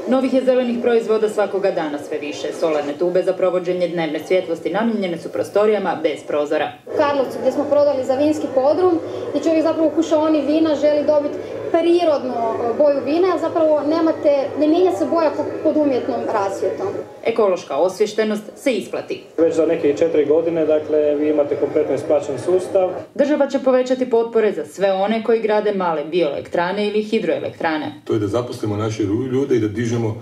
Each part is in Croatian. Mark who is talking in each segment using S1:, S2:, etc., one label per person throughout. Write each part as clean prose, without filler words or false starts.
S1: Novih je zelenih proizvoda svakoga dana sve više. Solarne tube za provođenje dnevne svjetlosti namijenjene su prostorijama bez prozora.
S2: U Karlovcu gdje smo prodali za vinski podrum i čovjek zapravo u kušaoni vina želi dobiti prirodnu boju vina, a zapravo ne mijenja se boja pod umjetnom rasvjetom.
S1: Ekološka osviještenost se isplati.
S3: Već za neke 4 godine, dakle, vi imate kompletno isplaćen sustav.
S1: Država će povećati potpore za sve one koji grade male bioelektrane ili hidroelektrane.
S4: To je da zaposlimo naše ljude i da dižemo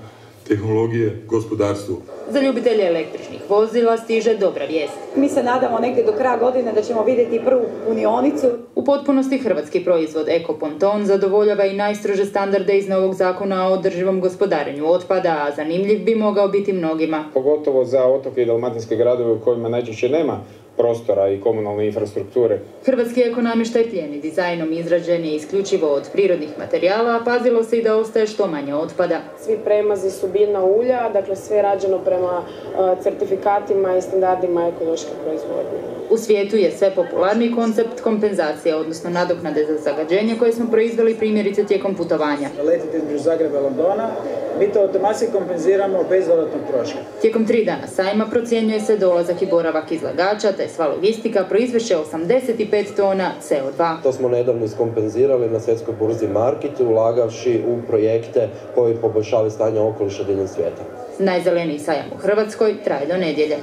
S4: tehnologije gospodarstvu.
S1: Za ljubitelje električnih vozila stiže dobra vijest.
S5: Mi se nadamo negdje do kraja godine da ćemo vidjeti prvu punionicu.
S1: U potpunosti hrvatski proizvod Eko Ponton zadovoljava i najstrože standarde iz novog zakona o održivom gospodarenju otpada, a zanimljiv bi mogao biti mnogima.
S6: Pogotovo za otoke i dalmatinske gradove u kojima najčešće nema prostora i komunalne infrastrukture.
S1: Hrvatski ekonamještaj plijeni dizajnom izrađen je isključivo od prirodnih materijala, a pazilo se i da ostaje što manje otpada.
S7: Svi premazi su biljna ulja, dakle sve je rađeno prema certifikatima i standardima ekološke proizvodnje.
S1: U svijetu je sve popularni koncept kompenzacije, odnosno nadoknade za zagađenje koje smo proizveli primjerice tijekom putovanja.
S8: Letite između Zagreba i Londona, mi to automatski kompenziramo bez dodatnog troška.
S1: Tijekom 3 dana sajma procjenjuje se dolazak i boravak izlagača, te sva logistika proizvešće 85 tona CO2.
S9: To smo nedavno iskompenzirali na svjetskoj burzi Market, ulagavši u projekte koji poboljšavaju stanje okoliša diljem svijeta.
S1: Najzeleniji sajam u Hrvatskoj traje do nedjelje.